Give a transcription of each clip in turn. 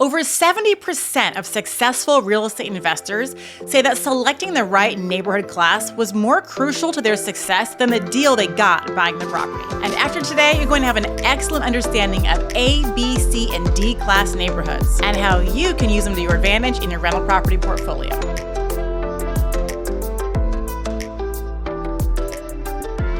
Over 70% of successful real estate investors say that selecting the right neighborhood class was more crucial to their success than the deal they got buying the property. And after today, you're going to have an excellent understanding of A, B, C, and D class neighborhoods and how you can use them to your advantage in your rental property portfolio.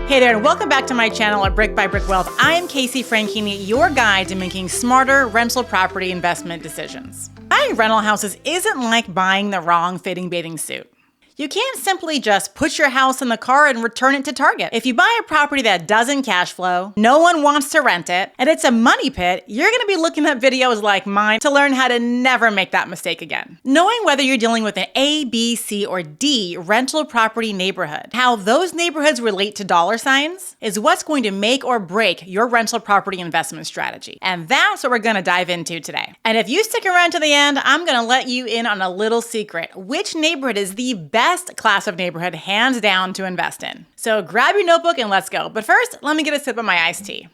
Hey there, and welcome back to my channel at Brick by Brick Wealth. I am Casey Franchini, your guide to making smarter rental property investment decisions. Buying rental houses isn't like buying the wrong fitting bathing suit. You can't simply just put your house in the car and return it to Target. If you buy a property that doesn't cash flow, no one wants to rent it, and it's a money pit, you're going to be looking at videos like mine to learn how to never make that mistake again. Knowing whether you're dealing with an A, B, C, or D rental property neighborhood, how those neighborhoods relate to dollar signs, is what's going to make or break your rental property investment strategy. And that's what we're going to dive into today. And if you stick around to the end, I'm going to let you in on a little secret. Which neighborhood is the best class of neighborhood, hands down, to invest in? So grab your notebook and let's go. But first, let me get a sip of my iced tea.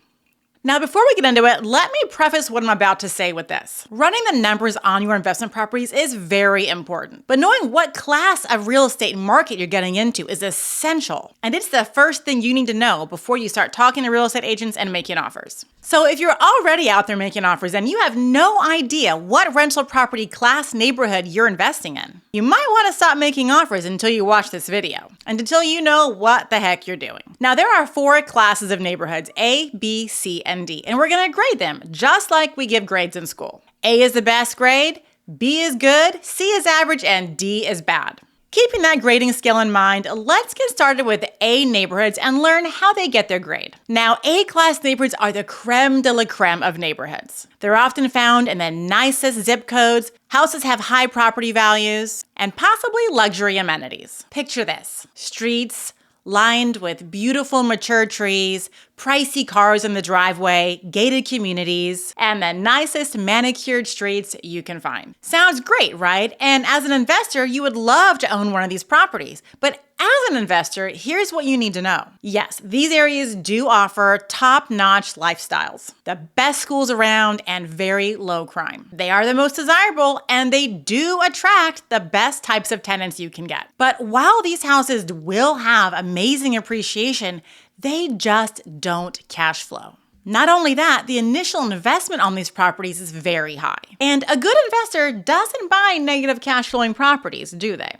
Now, before we get into it, let me preface what I'm about to say with this. Running the numbers on your investment properties is very important, but knowing what class of real estate market you're getting into is essential. And it's the first thing you need to know before you start talking to real estate agents and making offers. So if you're already out there making offers and you have no idea what rental property class neighborhood you're investing in, you might want to stop making offers until you watch this video and until you know what the heck you're doing. Now, there are 4 classes of neighborhoods: A, B, C, and D, and we're going to grade them just like we give grades in school. A is the best grade, B is good, C is average, and D is bad. Keeping that grading scale in mind, let's get started with A neighborhoods and learn how they get their grade. Now, A-class neighborhoods are the creme de la creme of neighborhoods. They're often found in the nicest zip codes, houses have high property values, and possibly luxury amenities. Picture this: streets lined with beautiful mature trees, pricey cars in the driveway, gated communities, and the nicest manicured streets you can find. Sounds great, right? And as an investor, you would love to own one of these properties. But as an investor, here's what you need to know. Yes, these areas do offer top-notch lifestyles, the best schools around, and very low crime. They are the most desirable, and they do attract the best types of tenants you can get. But while these houses will have amazing appreciation, they just don't cash flow. Not only that, the initial investment on these properties is very high. And a good investor doesn't buy negative cash flowing properties, do they?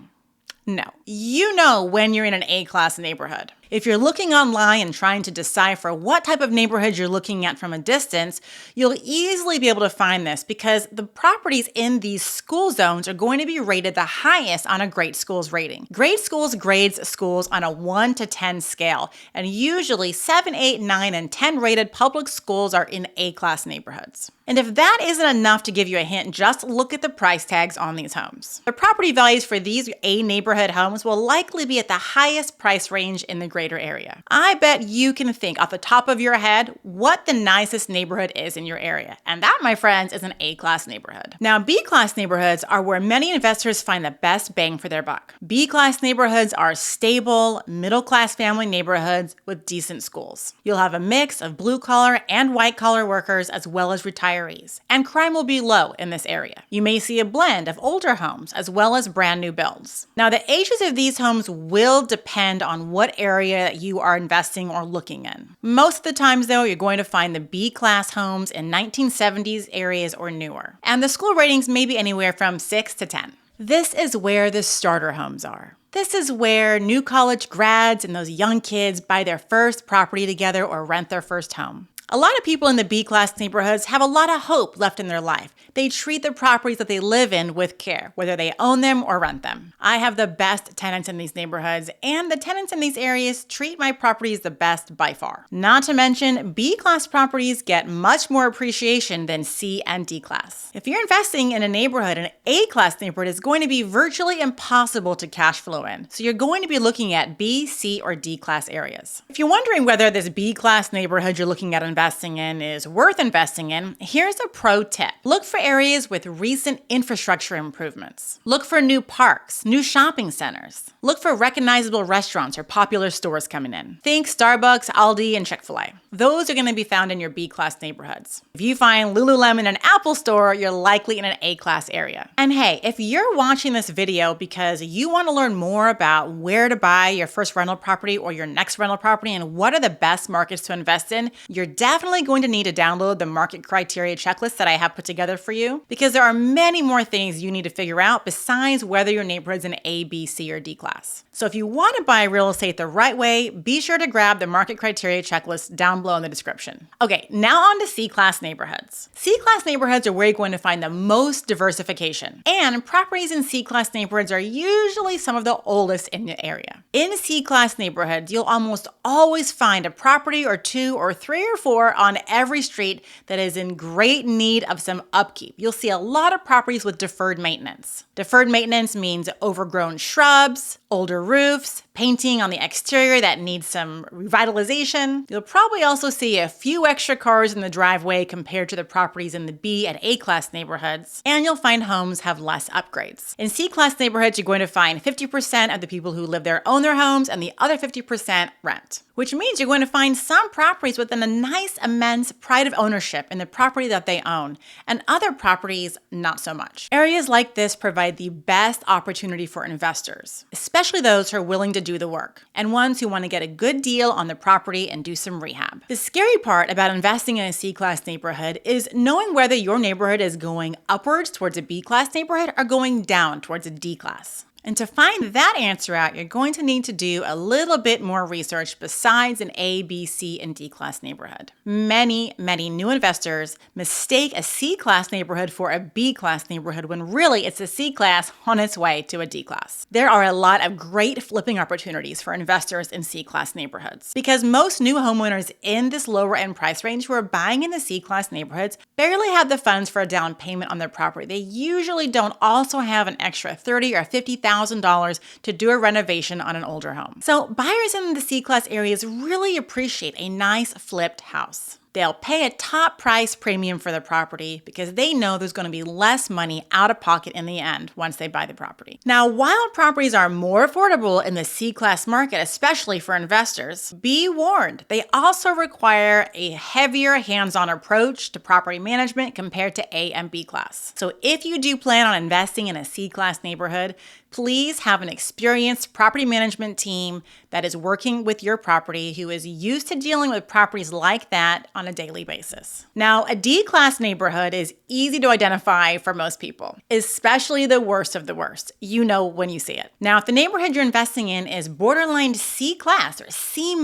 No. You know when you're in an A-class neighborhood. If you're looking online and trying to decipher what type of neighborhood you're looking at from a distance, you'll easily be able to find this because the properties in these school zones are going to be rated the highest on a Great Schools rating. Great Schools grades schools on a 1 to 10 scale, and usually 7, 8, 9, and 10 rated public schools are in A-class neighborhoods. And if that isn't enough to give you a hint, just look at the price tags on these homes. The property values for these A neighborhood homes will likely be at the highest price range in the greater area. I bet you can think off the top of your head what the nicest neighborhood is in your area. And that, my friends, is an A-class neighborhood. Now, B-class neighborhoods are where many investors find the best bang for their buck. B-class neighborhoods are stable, middle-class family neighborhoods with decent schools. You'll have a mix of blue-collar and white-collar workers as well as retirees, and crime will be low in this area. You may see a blend of older homes as well as brand new builds. Now, the ages of these homes will depend on what area you are investing or looking in. Most of the times, though, you're going to find the B-class homes in 1970s areas or newer, and the school ratings may be anywhere from 6 to 10. This is where the starter homes are. This is where new college grads and those young kids buy their first property together or rent their first home. A lot of people in the B-class neighborhoods have a lot of hope left in their life. They treat the properties that they live in with care, whether they own them or rent them. I have the best tenants in these neighborhoods, and the tenants in these areas treat my properties the best by far. Not to mention, B-class properties get much more appreciation than C and D-class. If you're investing in a neighborhood, an A-class neighborhood is going to be virtually impossible to cash flow in, so you're going to be looking at B, C, or D-class areas. If you're wondering whether this B-class neighborhood you're looking at investing in is worth investing in, here's a pro tip. Look for areas with recent infrastructure improvements. Look for new parks, new shopping centers. Look for recognizable restaurants or popular stores coming in. Think Starbucks, Aldi, and Chick-fil-A. Those are going to be found in your B-class neighborhoods. If you find Lululemon and Apple Store, you're likely in an A-class area. And hey, if you're watching this video because you want to learn more about where to buy your first rental property or your next rental property and what are the best markets to invest in, you're definitely going to need to download the market criteria checklist that I have put together for you, because there are many more things you need to figure out besides whether your neighborhood's an A, B, C, or D class. So if you want to buy real estate the right way, be sure to grab the market criteria checklist down below in the description. Okay, now on to C-class neighborhoods. C-class neighborhoods are where you're going to find the most diversification. And properties in C-class neighborhoods are usually some of the oldest in the area. In C-class neighborhoods, you'll almost always find a property or two or three or four on every street that is in great need of some upkeep. You'll see a lot of properties with deferred maintenance. Deferred maintenance means overgrown shrubs, older roofs, painting on the exterior that needs some revitalization. You'll probably also see a few extra cars in the driveway compared to the properties in the B and A-class neighborhoods, and you'll find homes have less upgrades. In C-class neighborhoods, you're going to find 50% of the people who live there own their homes and the other 50% rent, which means you're going to find some properties with a nice, immense pride of ownership in the property that they own, and other properties not so much. Areas like this provide the best opportunity for investors, especially those who are willing to do the work, and ones who want to get a good deal on the property and do some rehab. The scary part about investing in a C-class neighborhood is knowing whether your neighborhood is going upwards towards a B-class neighborhood or going down towards a D-class. And to find that answer out, you're going to need to do a little bit more research besides an A, B, C, and D-class neighborhood. Many new investors mistake a C-class neighborhood for a B-class neighborhood when really it's a C-class on its way to a D-class. There are a lot of great flipping opportunities for investors in C-class neighborhoods because most new homeowners in this lower end price range who are buying in the C-class neighborhoods barely have the funds for a down payment on their property. They usually don't also have an extra $30,000 or $50,000 to do a renovation on an older home. So buyers in the C-class areas really appreciate a nice flipped house. They'll pay a top price premium for the property because they know there's going to be less money out of pocket in the end once they buy the property. Now, while properties are more affordable in the C-class market, especially for investors, be warned, they also require a heavier hands-on approach to property management compared to A and B class. So if you do plan on investing in a C-class neighborhood, please have an experienced property management team that is working with your property who is used to dealing with properties like that on a daily basis. Now, a D-class neighborhood is easy to identify for most people, especially the worst of the worst. You know when you see it. Now, if the neighborhood you're investing in is borderline C-class or C-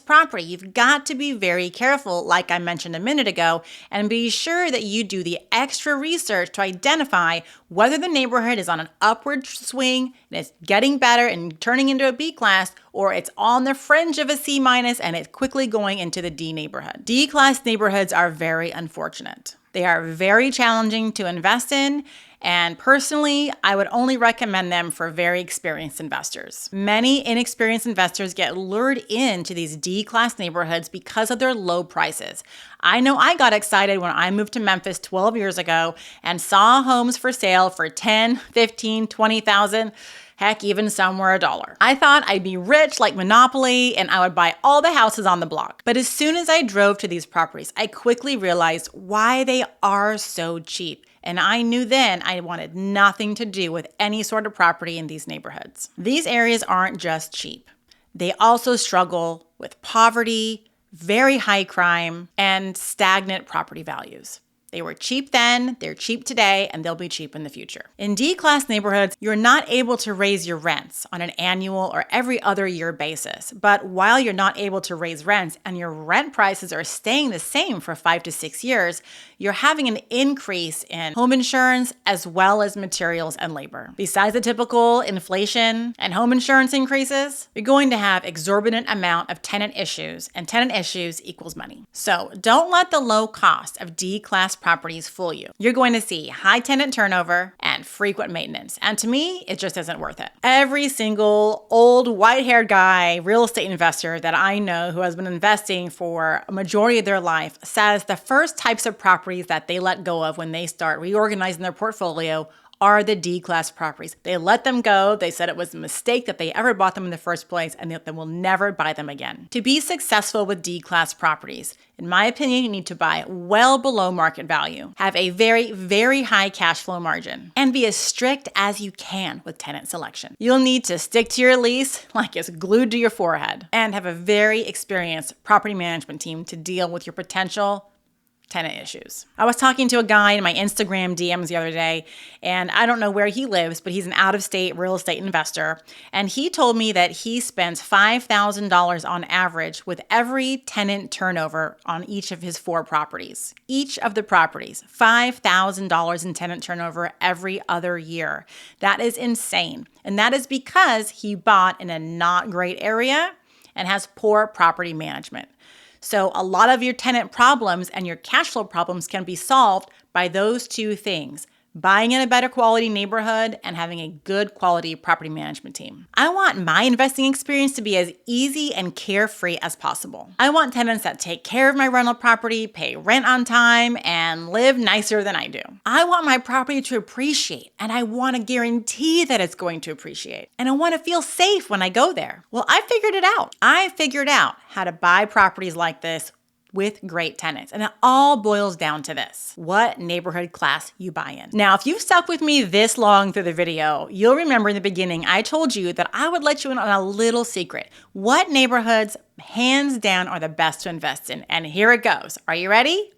property, you've got to be very careful, like I mentioned a minute ago, and be sure that you do the extra research to identify whether the neighborhood is on an upward swing and it's getting better and turning into a B class, or it's on the fringe of a C- and it's quickly going into the D neighborhood. D-class neighborhoods are very unfortunate. They are very challenging to invest in, and personally, I would only recommend them for very experienced investors. Many inexperienced investors get lured into these D-class neighborhoods because of their low prices. I know I got excited when I moved to Memphis 12 years ago and saw homes for sale for $10,000, $15,000, $20,000. Heck, even some were $1. I thought I'd be rich like Monopoly and I would buy all the houses on the block. But as soon as I drove to these properties, I quickly realized why they are so cheap. And I knew then I wanted nothing to do with any sort of property in these neighborhoods. These areas aren't just cheap. They also struggle with poverty, very high crime, and stagnant property values. They were cheap then, they're cheap today, and they'll be cheap in the future. In D-class neighborhoods, you're not able to raise your rents on an annual or every other year basis. But while you're not able to raise rents and your rent prices are staying the same for 5 to 6 years, you're having an increase in home insurance as well as materials and labor. Besides the typical inflation and home insurance increases, you're going to have exorbitant amount of tenant issues, and tenant issues equals money. So don't let the low cost of D-class properties fool you. You're going to see high tenant turnover and and frequent maintenance. And to me, it just isn't worth it. Every single old white-haired guy, real estate investor that I know who has been investing for a majority of their life says the first types of properties that they let go of when they start reorganizing their portfolio are the D-class properties. They let them go. They said it was a mistake that they ever bought them in the first place and that they will never buy them again. To be successful with D-class properties, in my opinion, you need to buy well below market value, have a very, very high cash flow margin, and be as strict as you can with tenant selection. You'll need to stick to your lease like it's glued to your forehead, and have a very experienced property management team to deal with your potential tenant issues. I was talking to a guy in my Instagram DMs the other day, and I don't know where he lives, but he's an out-of-state real estate investor. And he told me that he spends $5,000 on average with every tenant turnover on each of his 4 properties. Each of the properties, $5,000 in tenant turnover every other year. That is insane. And that is because he bought in a not great area and has poor property management. So a lot of your tenant problems and your cash flow problems can be solved by those 2 things: buying in a better quality neighborhood and having a good quality property management team. I want my investing experience to be as easy and carefree as possible. I want tenants that take care of my rental property, pay rent on time, and live nicer than I do. I want my property to appreciate, and I want to guarantee that it's going to appreciate. And I want to feel safe when I go there. Well, I figured it out. I figured out how to buy properties like this with great tenants. And it all boils down to this: what neighborhood class you buy in. Now, if you've stuck with me this long through the video, you'll remember in the beginning, I told you that I would let you in on a little secret. What neighborhoods, hands down, are the best to invest in? And here it goes. Are you ready?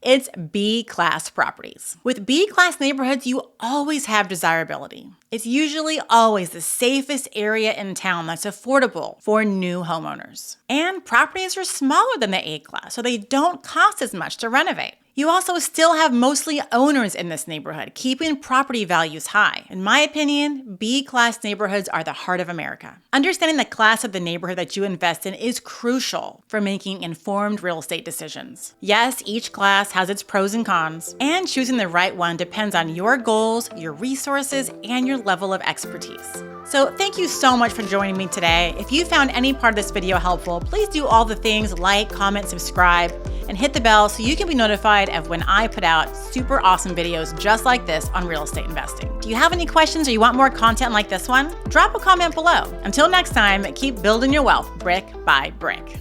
It's B-class properties. With B-class neighborhoods, you always have desirability. It's usually always the safest area in town that's affordable for new homeowners. And properties are smaller than the A-class, so they don't cost as much to renovate. You also still have mostly owners in this neighborhood, keeping property values high. In my opinion, B-class neighborhoods are the heart of America. Understanding the class of the neighborhood that you invest in is crucial for making informed real estate decisions. Yes, each class has its pros and cons, and choosing the right one depends on your goals, your resources, and your level of expertise. So thank you so much for joining me today. If you found any part of this video helpful, please do all the things: like, comment, subscribe, and hit the bell so you can be notified of when I put out super awesome videos just like this on real estate investing. Do you have any questions or you want more content like this one? Drop a comment below. Until next time, keep building your wealth brick by brick.